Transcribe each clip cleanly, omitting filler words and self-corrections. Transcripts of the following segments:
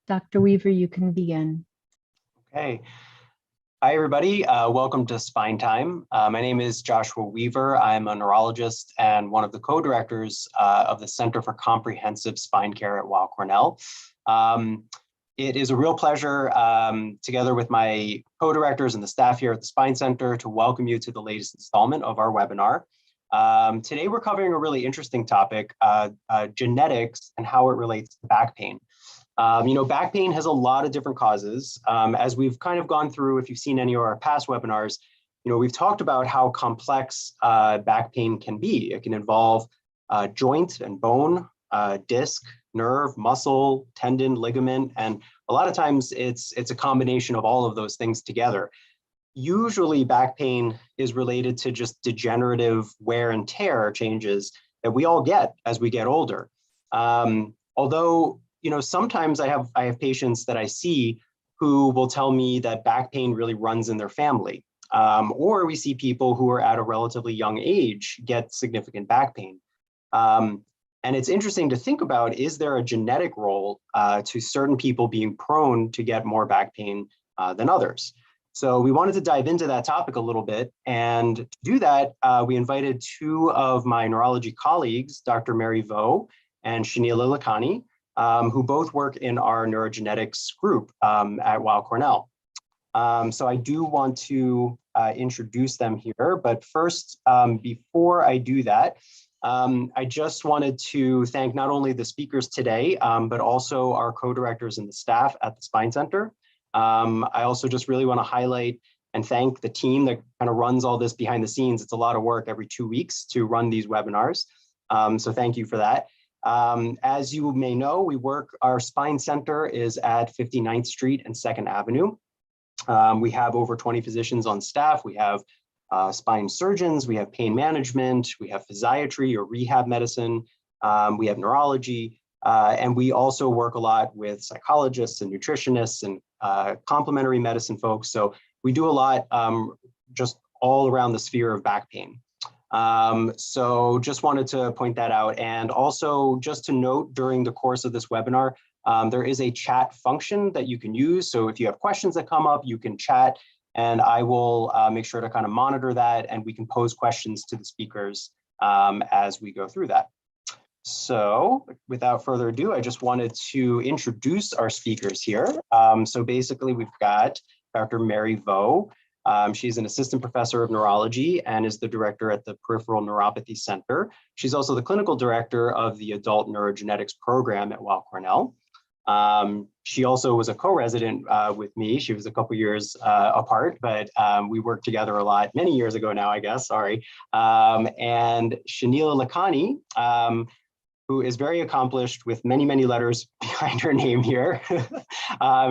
Dr. Weaver, you can begin. Okay. Hi, everybody. Welcome to Spine Time. My name is Joshua Weaver. I'm a neurologist and one of the co-directors of the Center for Comprehensive Spine Care at Weill Cornell. It is a real pleasure, together with my co-directors and the staff here at the Spine Center, to welcome you to the latest installment of our webinar. Today, we're covering a really interesting topic, genetics and how it relates to back pain. Back pain has a lot of different causes. As we've kind of gone through, if you've seen any of our past webinars, we've talked about how complex back pain can be. It can involve joint and bone, disc, nerve, muscle, tendon, ligament, and a lot of times it's a combination of all of those things together. Usually back pain is related to just degenerative wear and tear changes that we all get as we get older. Although sometimes I have patients that I see who will tell me that back pain really runs in their family. Or we see people who are at a relatively young age get significant back pain. And it's interesting to think about, is there a genetic role to certain people being prone to get more back pain than others? So we wanted to dive into that topic a little bit. And to do that, we invited two of my neurology colleagues, Dr. Mary Vo and Shenela Lakhani, who both work in our neurogenetics group at Weill Cornell. So I do want to introduce them here, but first, before I do that, I just wanted to thank not only the speakers today, but also our co-directors and the staff at the Spine Center. I also just really want to highlight and thank the team that kind of runs all this behind the scenes. It's a lot of work every 2 weeks to run these webinars. So thank you for that. As you may know, our Spine Center is at 59th Street and 2nd Avenue. We have over 20 physicians on staff. We have spine surgeons, we have pain management, we have physiatry or rehab medicine, we have neurology, and we also work a lot with psychologists and nutritionists and complementary medicine folks. So we do a lot just all around the sphere of back pain. So just wanted to point that out. And also just to note, during the course of this webinar, there is a chat function that you can use. So if you have questions that come up, you can chat, and I will make sure to kind of monitor that, and we can pose questions to the speakers as we go through that. So without further ado, I just wanted to introduce our speakers here. So basically we've got Dr. Mary Vo. She's an assistant professor of neurology and is the director at the Peripheral Neuropathy Center. She's also the clinical director of the Adult Neurogenetics Program at Weill Cornell. She also was a co-resident with me. She was a couple years apart, but we worked together a lot, many years ago now, I guess, sorry. And Shenela Lakhani, who is very accomplished with many, many letters behind her name here.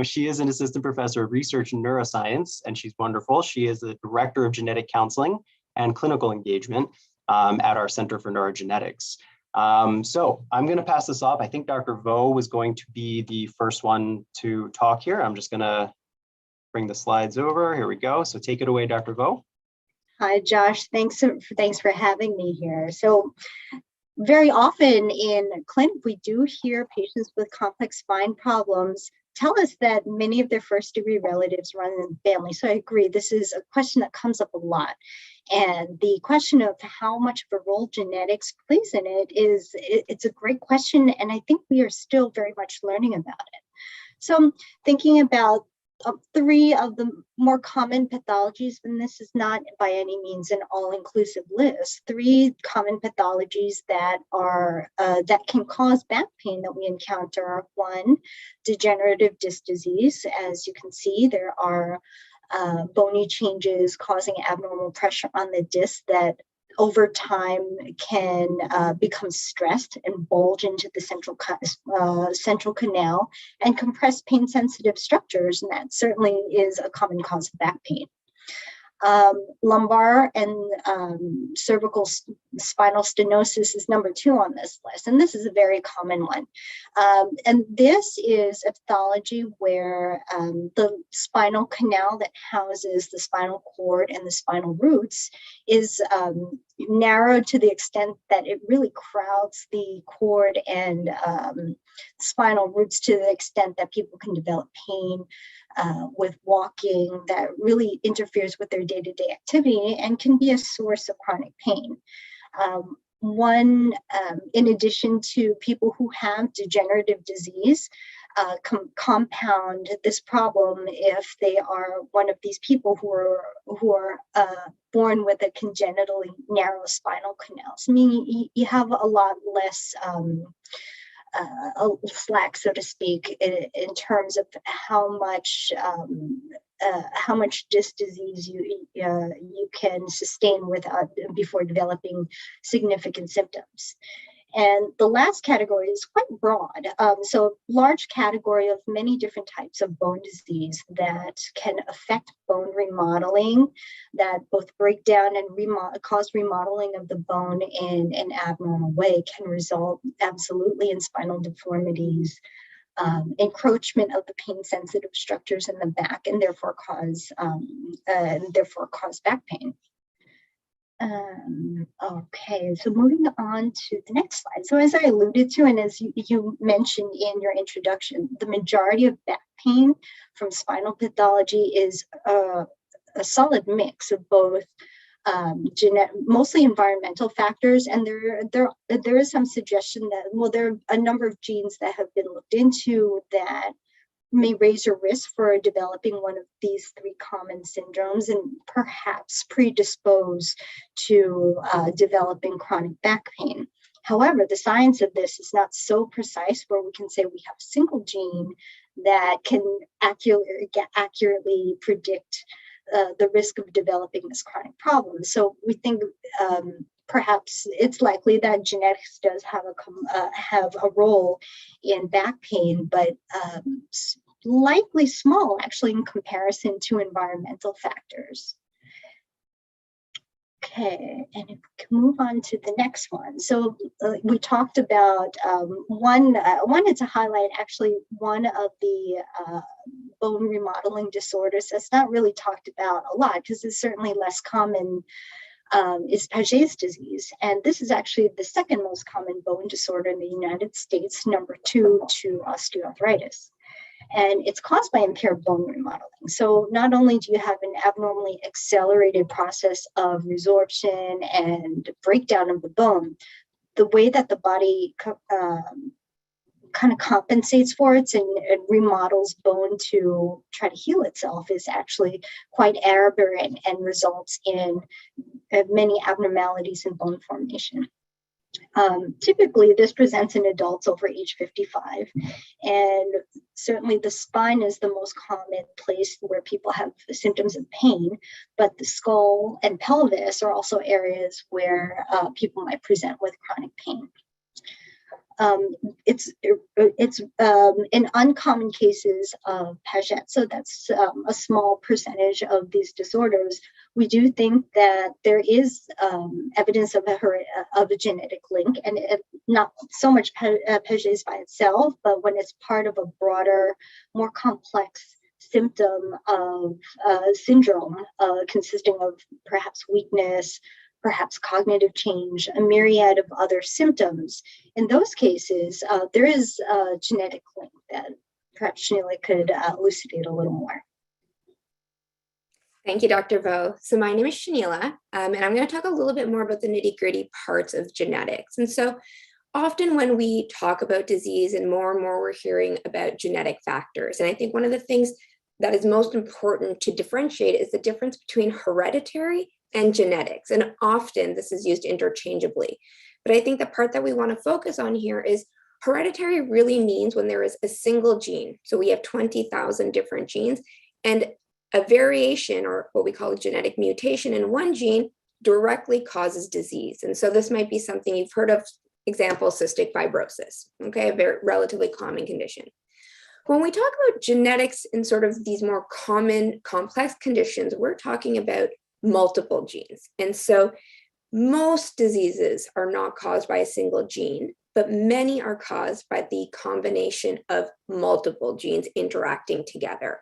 She is an assistant professor of research in neuroscience, and she's wonderful. She is the director of genetic counseling and clinical engagement at our Center for Neurogenetics. So I'm going to pass this off. I think Dr. Vo was going to be the first one to talk here. I'm just going to bring the slides over. Here we go. So take it away, Dr. Vo. Hi, Josh. Thanks for having me here. So very often in clinic, we do hear patients with complex spine problems tell us that many of their first-degree relatives run in the family. So I agree, this is a question that comes up a lot. And the question of how much of a role genetics plays in it it's a great question, and I think we are still very much learning about it. So I'm thinking about three of the more common pathologies, and this is not by any means an all-inclusive list. Three common pathologies that are that can cause back pain that we encounter are: one, degenerative disc disease. As you can see, there are bony changes causing abnormal pressure on the disc that over time can become stressed and bulge into the central canal and compress pain-sensitive structures, and that certainly is a common cause of back pain. Lumbar and cervical spinal stenosis is number 2 on this list, and this is a very common one. And this is a pathology where the spinal canal that houses the spinal cord and the spinal roots is narrowed to the extent that it really crowds the cord and spinal roots to the extent that people can develop pain with walking that really interferes with their day-to-day activity and can be a source of chronic pain. In addition to people who have degenerative disease, compound this problem if they are one of these people who are born with a congenitally narrow spinal canals. I mean, you have a lot less slack, so to speak, in terms of how much disc disease you can sustain before developing significant symptoms. And the last category is quite broad. So large category of many different types of bone disease that can affect bone remodeling, that both break down and cause remodeling of the bone in an abnormal way, can result absolutely in spinal deformities, encroachment of the pain-sensitive structures in the back, and therefore cause back pain. Okay, so moving on to the next slide. So as I alluded to, and as you mentioned in your introduction, the majority of back pain from spinal pathology is a solid mix of both mostly environmental factors, and there is some suggestion that, well, there are a number of genes that have been looked into that may raise your risk for developing one of these 3 common syndromes and perhaps predispose to developing chronic back pain. However, the science of this is not so precise where we can say we have a single gene that can accurately predict the risk of developing this chronic problem. So we think perhaps it's likely that genetics does have a role in back pain, but likely small actually in comparison to environmental factors. Okay, and if we can move on to the next one. So we talked about wanted to highlight actually one of the bone remodeling disorders that's not really talked about a lot because it's certainly less common, is Pajeos disease. And this is actually the second most common bone disorder in the United States, number 2 to osteoarthritis. And it's caused by impaired bone remodeling. So not only do you have an abnormally accelerated process of resorption and breakdown of the bone, the way that the body kind of compensates for it and remodels bone to try to heal itself is actually quite aberrant and results in many abnormalities in bone formation. Typically, this presents in adults over age 55, and certainly the spine is the most common place where people have symptoms of pain, but the skull and pelvis are also areas where people might present with chronic pain. It's in uncommon cases of Paget, so that's a small percentage of these disorders. We do think that there is evidence of a genetic link, and not so much Paget's by itself, but when it's part of a broader, more complex symptom of syndrome consisting of perhaps weakness, perhaps cognitive change, a myriad of other symptoms. In those cases, there is a genetic link that perhaps Shenela could elucidate a little more. Thank you, Dr. Vo. So my name is Shenela, and I'm going to talk a little bit more about the nitty-gritty parts of genetics. And so often when we talk about disease and more we're hearing about genetic factors. And I think one of the things that is most important to differentiate is the difference between hereditary and genetics. And often this is used interchangeably. But I think the part that we want to focus on here is hereditary really means when there is a single gene. So we have 20,000 different genes, and a variation, or what we call a genetic mutation in one gene, directly causes disease. And so this might be something you've heard of, example, cystic fibrosis, okay, a very relatively common condition. When we talk about genetics in sort of these more common complex conditions, we're talking about multiple genes. And so most diseases are not caused by a single gene, but many are caused by the combination of multiple genes interacting together.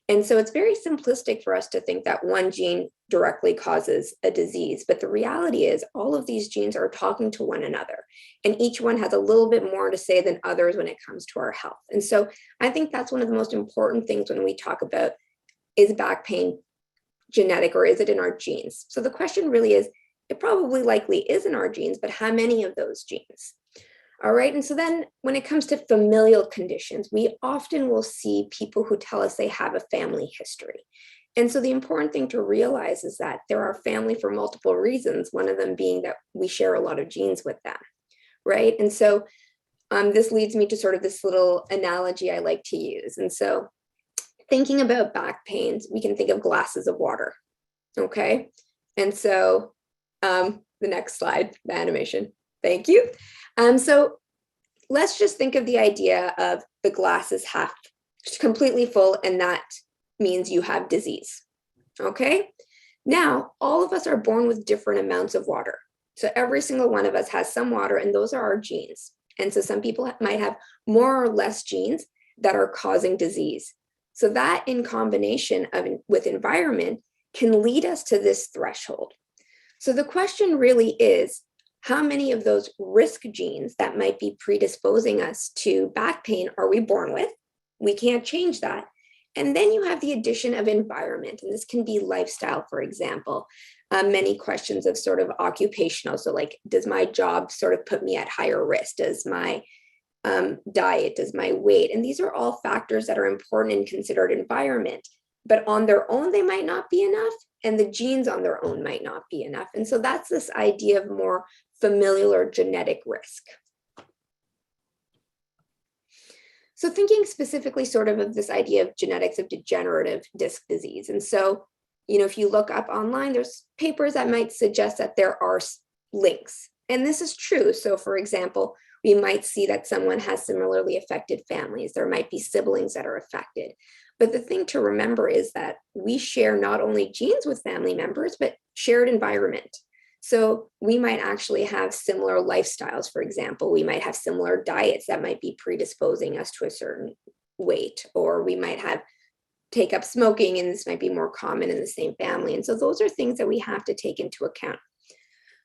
And so it's very simplistic for us to think that one gene directly causes a disease, but the reality is all of these genes are talking to one another, and each one has a little bit more to say than others when it comes to our health. And so I think that's one of the most important things when we talk about, is back pain genetic or is it in our genes? So the question really is, it probably likely is in our genes, but how many of those genes? All right, and so then when it comes to familial conditions, we often will see people who tell us they have a family history. And so the important thing to realize is that there are family for multiple reasons, one of them being that we share a lot of genes with them, right? And so this leads me to sort of this little analogy I like to use. And so thinking about back pains, we can think of glasses of water, okay? And so the next slide, the animation, thank you. So let's just think of the idea of the glass is half completely full, and that means you have disease, okay? Now, all of us are born with different amounts of water. So every single one of us has some water, and those are our genes. And so some people might have more or less genes that are causing disease. So that in combination with environment can lead us to this threshold. So the question really is, how many of those risk genes that might be predisposing us to back pain are we born with? We can't change that. And then you have the addition of environment, and this can be lifestyle, for example. Many questions of sort of occupational. So like, does my job sort of put me at higher risk? Does my diet, does my weight? And these are all factors that are important and considered environment, but on their own, they might not be enough. And the genes on their own might not be enough. And so that's this idea of more familial or genetic risk. So thinking specifically sort of this idea of genetics of degenerative disc disease. And so, you know, if you look up online, there's papers that might suggest that there are links. And this is true. So for example, we might see that someone has similarly affected families. There might be siblings that are affected. But the thing to remember is that we share not only genes with family members, but shared environment. So we might actually have similar lifestyles. For example, we might have similar diets that might be predisposing us to a certain weight, or we might take up smoking, and this might be more common in the same family. And so those are things that we have to take into account.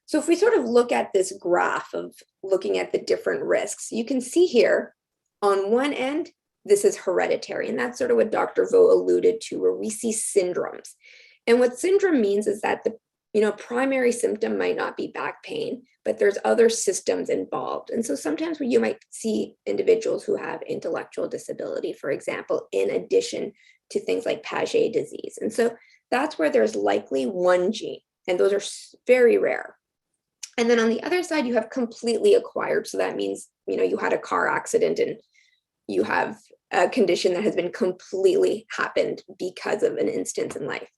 So if we sort of look at this graph of looking at the different risks, you can see here on one end, this is hereditary. And that's sort of what Dr. Vo alluded to, where we see syndromes. And what syndrome means is that the primary symptom might not be back pain, but there's other systems involved. And so sometimes you might see individuals who have intellectual disability, for example, in addition to things like Pajeos disease. And so that's where there's likely one gene, and those are very rare. And then on the other side, you have completely acquired. So that means, you had a car accident and you have a condition that has been completely happened because of an instance in life.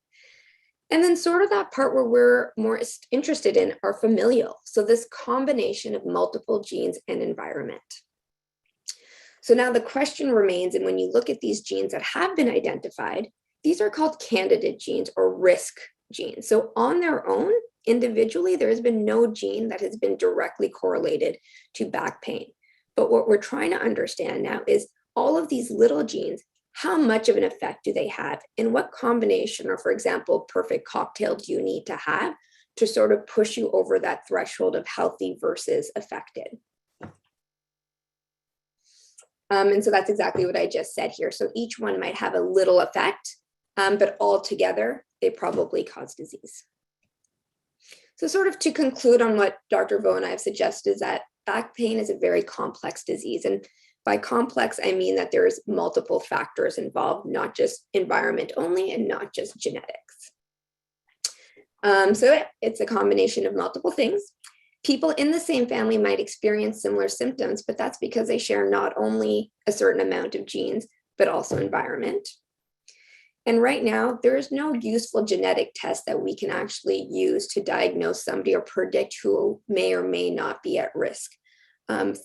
And then sort of that part where we're more interested in are familial. So this combination of multiple genes and environment. So now the question remains, and when you look at these genes that have been identified, these are called candidate genes or risk genes. So on their own, individually, there has been no gene that has been directly correlated to back pain. But what we're trying to understand now is all of these little genes, how much of an effect do they have? And what combination, or for example, perfect cocktail do you need to have to sort of push you over that threshold of healthy versus affected? And so that's exactly what I just said here. So each one might have a little effect, but all together, they probably cause disease. So sort of to conclude on what Dr. Vo and I have suggested is that back pain is a very complex disease. And by complex, I mean that there's multiple factors involved, not just environment only and not just genetics. So it's a combination of multiple things. People in the same family might experience similar symptoms, but that's because they share not only a certain amount of genes, but also environment. And right now, there is no useful genetic test that we can actually use to diagnose somebody or predict who may or may not be at risk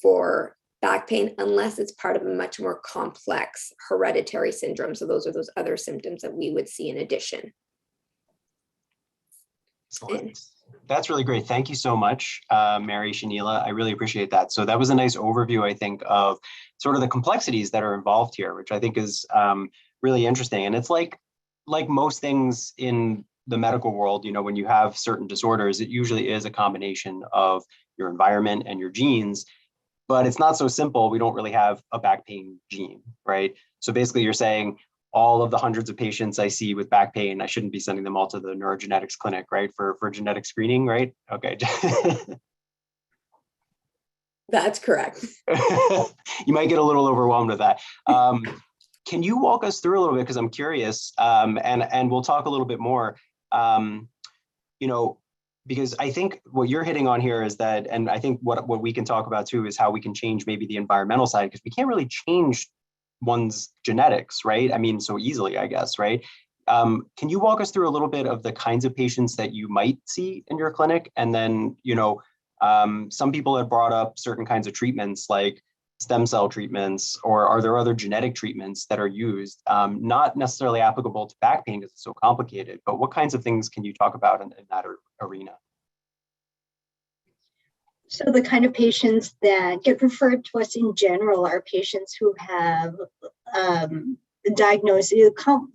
for back pain, unless it's part of a much more complex hereditary syndrome. So those are those other symptoms that we would see in addition. Excellent. That's really great. Thank you so much, Mary, Shenela. I really appreciate that. So that was a nice overview, I think, of sort of the complexities that are involved here, which I think is really interesting. And it's like most things in the medical world, when you have certain disorders, it usually is a combination of your environment and your genes, but it's not so simple. We don't really have a back pain gene, right? So basically you're saying all of the hundreds of patients I see with back pain, I shouldn't be sending them all to the neurogenetics clinic, right? For genetic screening, right? Okay. That's correct. You might get a little overwhelmed with that. Can you walk us through a little bit, because I'm curious, and we'll talk a little bit more, because I think what you're hitting on here is that, and I think what we can talk about too is how we can change maybe the environmental side, because we can't really change one's genetics, right? I mean, so easily, I guess, right? Can you walk us through a little bit of the kinds of patients that you might see in your clinic? And then, some people have brought up certain kinds of treatments like stem cell treatments, or are there other genetic treatments that are used, not necessarily applicable to back pain because it's so complicated, but what kinds of things can you talk about in that arena? So the kind of patients that get referred to us in general are patients who have diagnosed a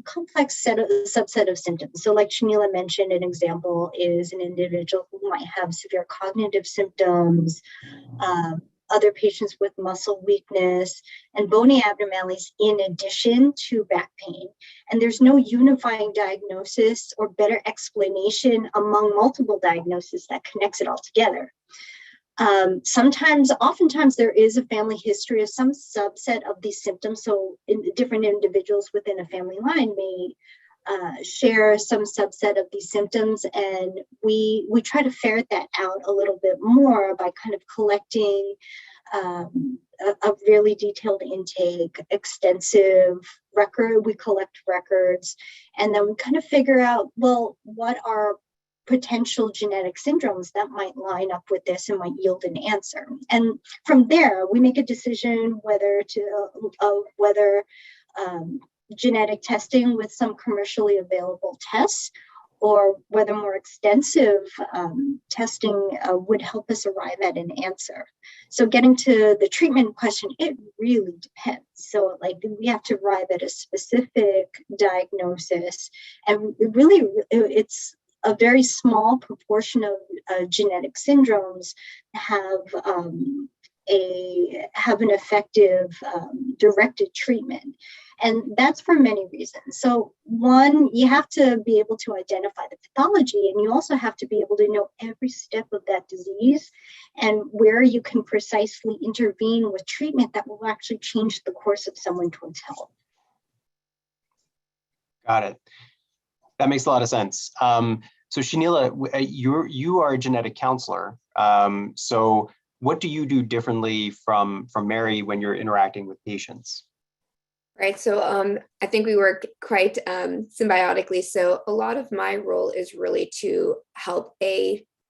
complex subset of symptoms. So like Shenela mentioned, an example is an individual who might have severe cognitive symptoms, other patients with muscle weakness and bony abnormalities in addition to back pain. And there's no unifying diagnosis or better explanation among multiple diagnoses that connects it all together. Oftentimes there is a family history of some subset of these symptoms. So different individuals within a family line may share some subset of these symptoms, and we try to ferret that out a little bit more by kind of collecting a really detailed intake, extensive record. We collect records, and then we kind of figure out, well, what are potential genetic syndromes that might line up with this and might yield an answer. And from there, we make a decision whether genetic testing with some commercially available tests, or whether more extensive testing would help us arrive at an answer. So getting to the treatment question, it really depends. So we have to arrive at a specific diagnosis, and it's a very small proportion of genetic syndromes have an effective directed treatment. And that's for many reasons. So one, you have to be able to identify the pathology, and you also have to be able to know every step of that disease and where you can precisely intervene with treatment that will actually change the course of someone towards health. Got it. That makes a lot of sense. So Shenela, you are a genetic counselor. So what do you do differently from Mary when you're interacting with patients? Right. So I think we work quite symbiotically. So a lot of my role is really to help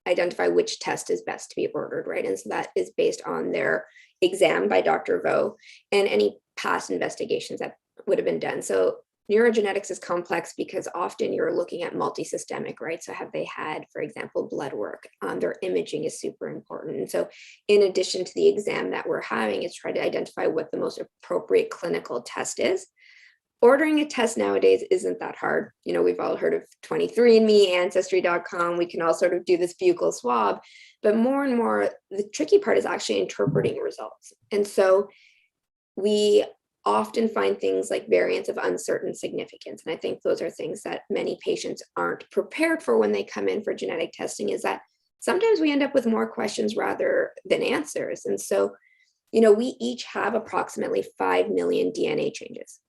identify which test is best to be ordered, right? And so that is based on their exam by Dr. Vo and any past investigations that would have been done. So neurogenetics is complex because often you're looking at multisystemic, right? So have they had, for example, blood work? Their imaging is super important. And so in addition to the exam that we're having, is try to identify what the most appropriate clinical test is. Ordering a test nowadays isn't that hard. We've all heard of 23andMe, Ancestry.com. We can all sort of do this buccal swab, but more and more, the tricky part is actually interpreting results. And so we often find things like variants of uncertain significance. And I think those are things that many patients aren't prepared for when they come in for genetic testing, is that sometimes we end up with more questions rather than answers. And so, we each have approximately 5 million DNA changes.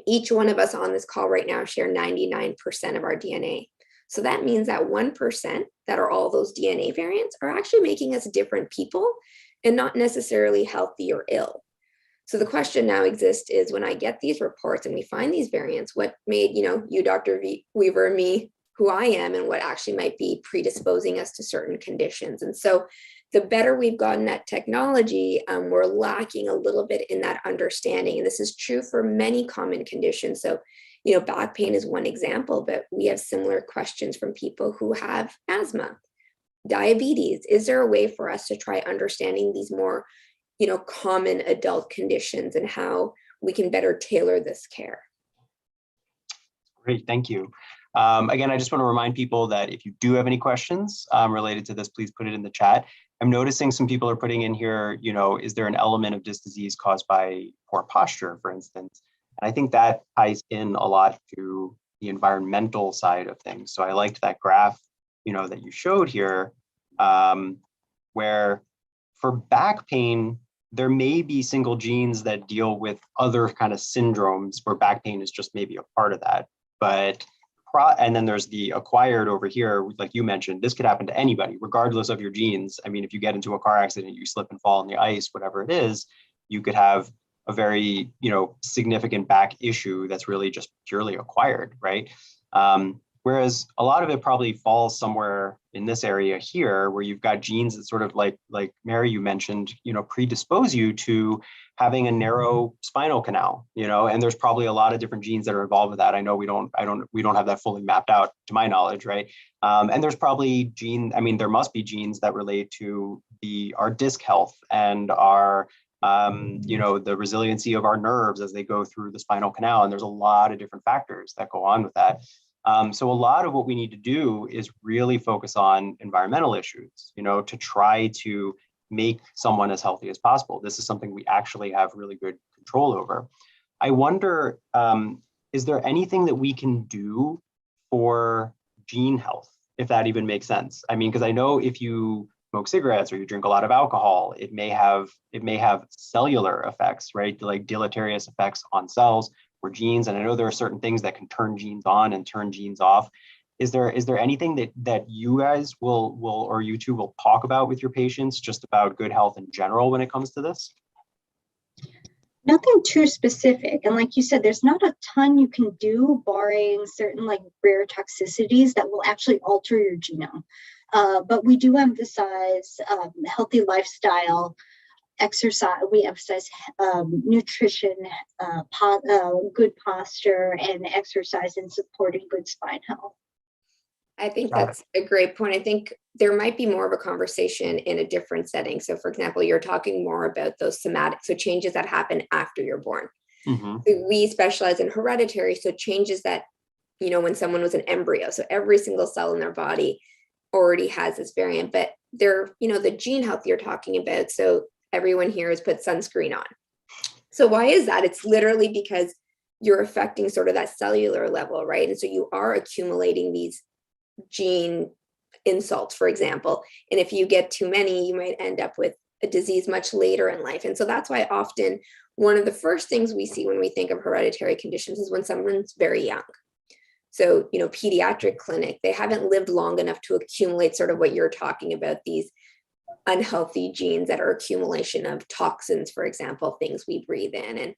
Each one of us on this call right now share 99% of our DNA. So that means that 1% that are all those DNA variants are actually making us different people and not necessarily healthy or ill. So the question now exists is, when I get these reports and we find these variants, what made, you, Dr. Weaver, and me, who I am, and what actually might be predisposing us to certain conditions. And so the better we've gotten at technology, we're lacking a little bit in that understanding. And this is true for many common conditions. So, back pain is one example, but we have similar questions from people who have asthma, diabetes. Is there a way for us to try understanding these more, common adult conditions and how we can better tailor this care? Great, thank you. Again, I just want to remind people that if you do have any questions related to this, please put it in the chat. I'm noticing some people are putting in here, is there an element of disc disease caused by poor posture, for instance? And I think that ties in a lot to the environmental side of things. So I liked that graph, that you showed here, where for back pain, there may be single genes that deal with other kind of syndromes where back pain is just maybe a part of that. But and then there's the acquired over here, like you mentioned, this could happen to anybody, regardless of your genes. I mean, if you get into a car accident, you slip and fall on the ice, whatever it is, you could have a very, significant back issue that's really just purely acquired, right? Whereas a lot of it probably falls somewhere in this area here, where you've got genes that sort of like Mary, you mentioned, predispose you to having a narrow spinal canal, and there's probably a lot of different genes that are involved with that. I know we don't have that fully mapped out to my knowledge, right? And there's probably there must be genes that relate to our disc health and our the resiliency of our nerves as they go through the spinal canal. And there's a lot of different factors that go on with that. So a lot of what we need to do is really focus on environmental issues, to try to make someone as healthy as possible. This is something we actually have really good control over. I wonder, is there anything that we can do for gene health, if that even makes sense? I mean, because I know if you smoke cigarettes or you drink a lot of alcohol, it may have cellular effects, right? Like deleterious effects on cells or genes. And I know there are certain things that can turn genes on and turn genes off. Is there anything that you guys will or you two will talk about with your patients just about good health in general when it comes to this? Nothing too specific. And like you said, there's not a ton you can do barring certain rare toxicities that will actually alter your genome. But we do emphasize healthy lifestyle, exercise. We emphasize nutrition, good posture, and exercise in supporting good spine health. I think that's a great point. I think there might be more of a conversation in a different setting. So for example, you're talking more about those somatic, so changes that happen after you're born. Mm-hmm. We specialize in hereditary, so changes that, when someone was an embryo, so every single cell in their body already has this variant, but they're, the gene health you're talking about. So everyone here has put sunscreen on. So why is that? It's literally because you're affecting sort of that cellular level, right? And so you are accumulating these gene insults, for example. And if you get too many, you might end up with a disease much later in life. And so that's why often one of the first things we see when we think of hereditary conditions is when someone's very young. So, pediatric clinic, they haven't lived long enough to accumulate sort of what you're talking about, these unhealthy genes that are accumulation of toxins, for example, things we breathe in. And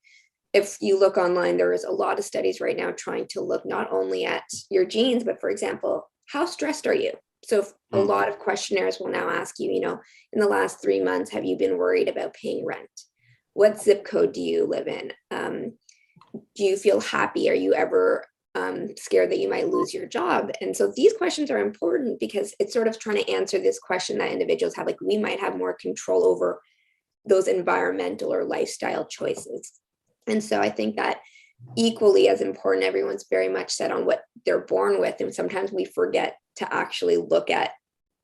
if you look online, there is a lot of studies right now trying to look not only at your genes, but for example, how stressed are you? So a lot of questionnaires will now ask you, in the last 3 months, have you been worried about paying rent? What zip code do you live in? Do you feel happy? Are you ever scared that you might lose your job? And so these questions are important because it's sort of trying to answer this question that individuals have, we might have more control over those environmental or lifestyle choices. And so I think that equally as important, everyone's very much set on what they're born with. And sometimes we forget to actually look at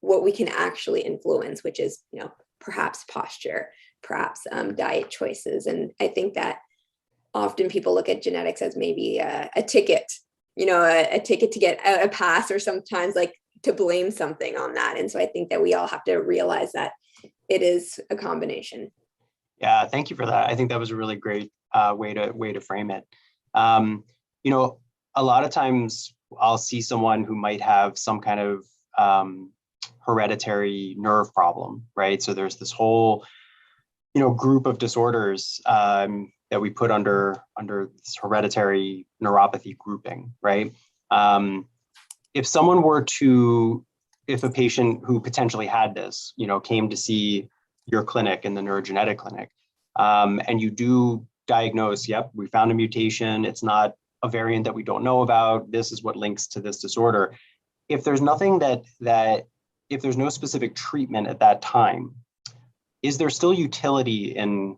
what we can actually influence, which is, perhaps posture, perhaps diet choices. And I think that often people look at genetics as maybe a ticket, a ticket to get a pass, or sometimes to blame something on that. And so I think that we all have to realize that it is a combination. Yeah, thank you for that. I think that was a really great way to frame it. A lot of times I'll see someone who might have some kind of hereditary nerve problem, right? So there's this whole, group of disorders that we put under this hereditary neuropathy grouping, right? If a patient who potentially had this, came to see your clinic in the neurogenetic clinic, and you do diagnose, yep, we found a mutation, it's not a variant that we don't know about. This is what links to this disorder. If there's nothing if there's no specific treatment at that time, is there still utility in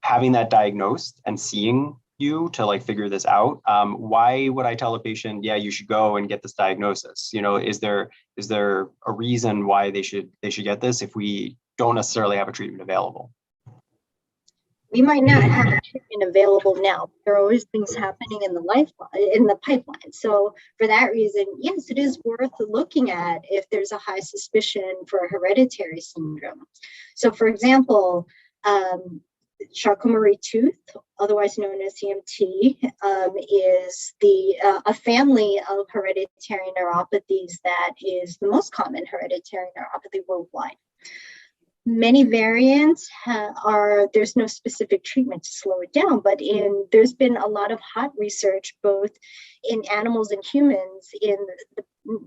having that diagnosed and seeing you to like figure this out? Why would I tell a patient, yeah, you should go and get this diagnosis? You know, is there a reason why they should get this if we don't necessarily have a treatment available? We might not have a treatment available now. There are always things happening in the pipeline. So for that reason, yes, it is worth looking at if there's a high suspicion for a hereditary syndrome. So for example, Charcot-Marie-Tooth, otherwise known as CMT, is a family of hereditary neuropathies that is the most common hereditary neuropathy worldwide. Many variants there's no specific treatment to slow it down, but there's been a lot of hot research both in animals and humans in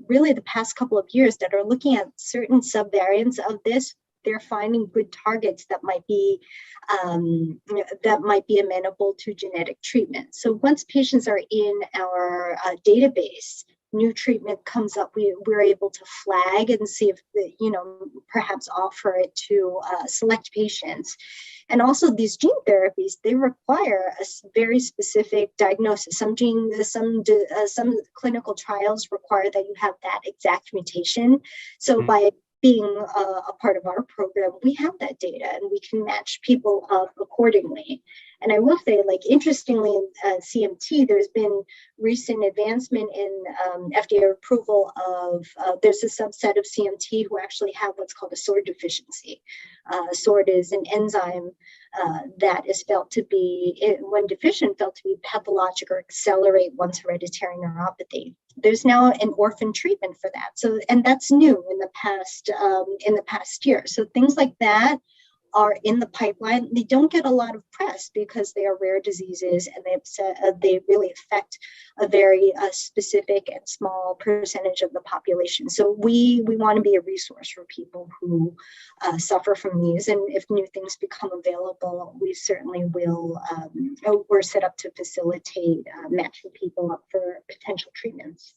really the past couple of years that are looking at certain subvariants of this. They're finding good targets that might be amenable to genetic treatment. So once patients are in our database, new treatment comes up, we're able to flag and see if perhaps offer it to select patients. And also these gene therapies, they require a very specific diagnosis. Some clinical trials require that you have that exact mutation. So by being a part of our program, we have that data and we can match people up accordingly. And I will say, like, interestingly, in CMT, there's been recent advancement in FDA approval of, there's a subset of CMT who actually have what's called a SORD deficiency. SORD is an enzyme that is felt to be, when deficient, felt to be pathologic or accelerate one's hereditary neuropathy. There's now an orphan treatment for that. So, and that's new in the past year. So things like that are in the pipeline. They don't get a lot of press because they are rare diseases and they really affect a very specific and small percentage of the population. So we want to be a resource for people who suffer from these. And if new things become available, we certainly will. We're set up to facilitate matching people up for potential treatments.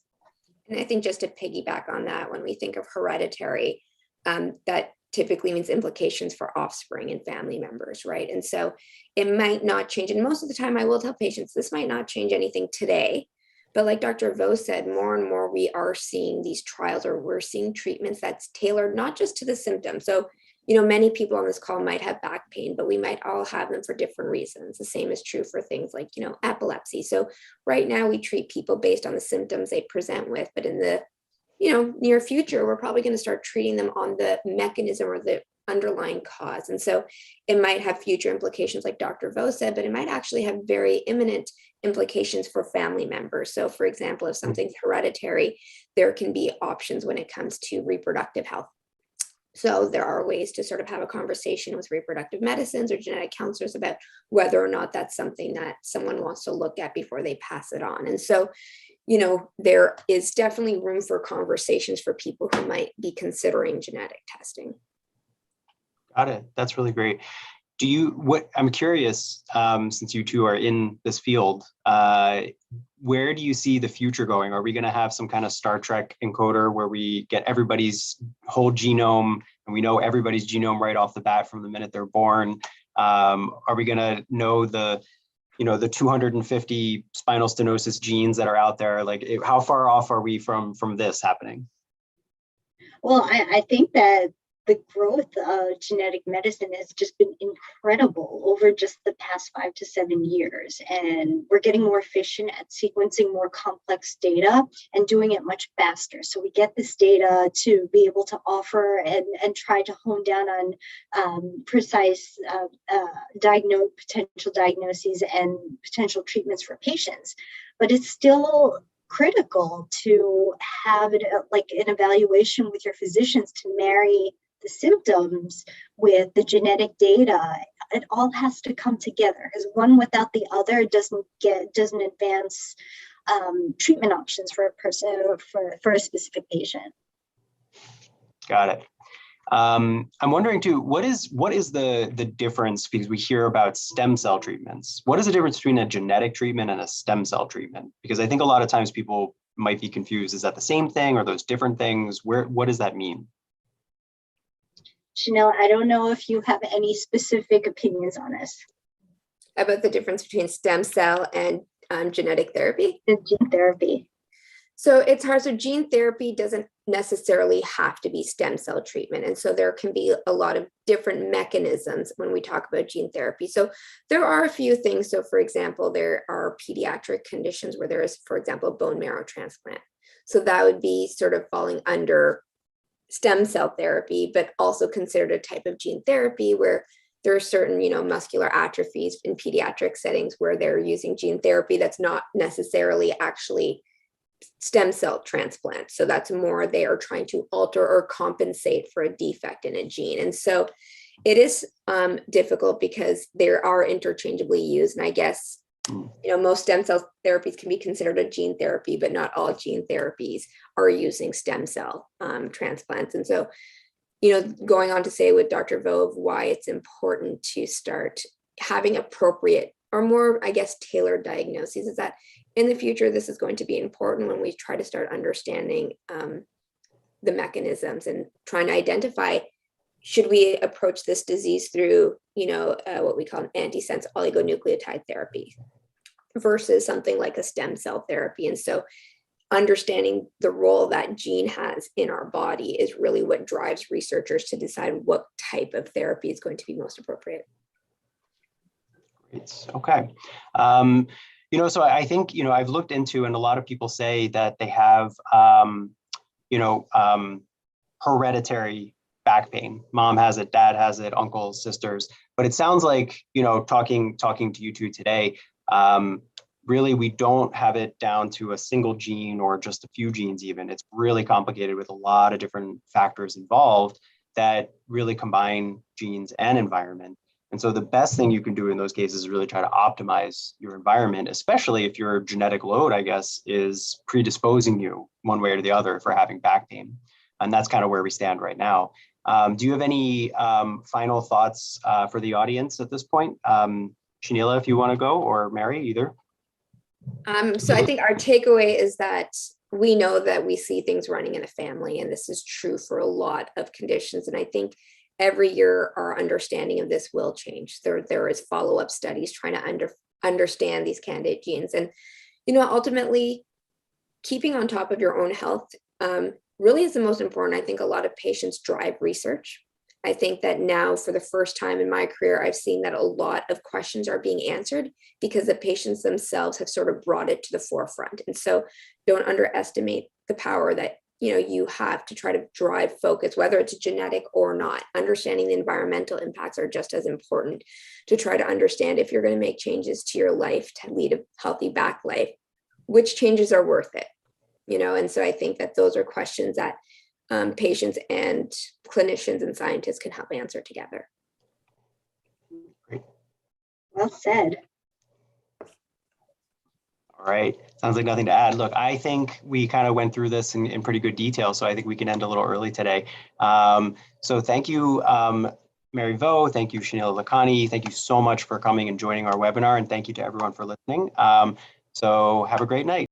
And I think just to piggyback on that, when we think of hereditary, that typically means implications for offspring and family members, right? And so it might not change. And most of the time I will tell patients, this might not change anything today, but like Dr. Vo said, more and more we are seeing these trials, or we're seeing treatments that's tailored not just to the symptoms. So, many people on this call might have back pain, but we might all have them for different reasons. The same is true for things like, epilepsy. So right now we treat people based on the symptoms they present with, but in the near future, we're probably going to start treating them on the mechanism or the underlying cause. And so it might have future implications, like Dr. Vo said, but it might actually have very imminent implications for family members. So for example, if something's hereditary, there can be options when it comes to reproductive health. So there are ways to sort of have a conversation with reproductive medicines or genetic counselors about whether or not that's something that someone wants to look at before they pass it on. And so there is definitely room for conversations for people who might be considering genetic testing. Got it. That's really great. I'm curious, since you two are in this field, where do you see the future going? Are we going to have some kind of Star Trek encoder where we get everybody's whole genome and we know everybody's genome right off the bat from the minute they're born? Are we going to know the 250 spinal stenosis genes that are out there? Like, how far off are we from this happening? Well, I think that the growth of genetic medicine has just been incredible over just the past 5 to 7 years. And we're getting more efficient at sequencing more complex data and doing it much faster. So we get this data to be able to offer and try to hone down on precise potential diagnoses and potential treatments for patients. But it's still critical to have it like an evaluation with your physicians to marry the symptoms with the genetic data. It all has to come together, because one without the other doesn't advance treatment options for a person or for a specific patient. Got it. I'm wondering too, what is the difference, because we hear about stem cell treatments. What is the difference between a genetic treatment and a stem cell treatment? Because I think a lot of times people might be confused. Is that the same thing? Or those different things? What does that mean? Shenela, I don't know if you have any specific opinions on this. About the difference between stem cell and genetic therapy? The gene therapy. So it's hard. So gene therapy doesn't necessarily have to be stem cell treatment. And so there can be a lot of different mechanisms when we talk about gene therapy. So there are a few things. So for example, there are pediatric conditions where there is, for example, bone marrow transplant. So that would be sort of falling under stem cell therapy, but also considered a type of gene therapy where there are certain, muscular atrophies in pediatric settings where they're using gene therapy that's not necessarily actually stem cell transplant. So that's more they are trying to alter or compensate for a defect in a gene. And so it is difficult because they are interchangeably used. And I guess, most stem cell therapies can be considered a gene therapy, but not all gene therapies are using stem cell transplants. And so, going on to say with Dr. Vo of why it's important to start having appropriate or more, I guess, tailored diagnoses is that in the future, this is going to be important when we try to start understanding the mechanisms and trying to identify, should we approach this disease through, what we call an antisense oligonucleotide therapy versus something like a stem cell therapy. And so understanding the role that gene has in our body is really what drives researchers to decide what type of therapy is going to be most appropriate. Great. Okay. So I think, I've looked into, and a lot of people say that they have, hereditary back pain. Mom has it, dad has it, uncles, sisters. But it sounds like, talking to you two today, really, we don't have it down to a single gene or just a few genes even. It's really complicated with a lot of different factors involved that really combine genes and environment. And so the best thing you can do in those cases is really try to optimize your environment, especially if your genetic load, I guess, is predisposing you one way or the other for having back pain. And that's kind of where we stand right now. Do you have any final thoughts for the audience at this point? Shenela, if you want to go, or Mary, either. So I think our takeaway is that we know that we see things running in a family, and this is true for a lot of conditions. And I think every year our understanding of this will change. There is follow-up studies trying to understand these candidate genes. And, ultimately keeping on top of your own health really is the most important. I think a lot of patients drive research. I think that now for the first time in my career, I've seen that a lot of questions are being answered because the patients themselves have sort of brought it to the forefront. And so don't underestimate the power that you have to try to drive focus, whether it's genetic or not. Understanding the environmental impacts are just as important to try to understand if you're going to make changes to your life to lead a healthy back life, which changes are worth it, And so I think that those are questions that patients and clinicians and scientists can help answer together. Great. Well said. All right. Sounds like nothing to add. Look, I think we kind of went through this in pretty good detail, so I think we can end a little early today. So thank you, Mary Vo. Thank you, Shenela Lakhani. Thank you so much for coming and joining our webinar, and thank you to everyone for listening. So have a great night.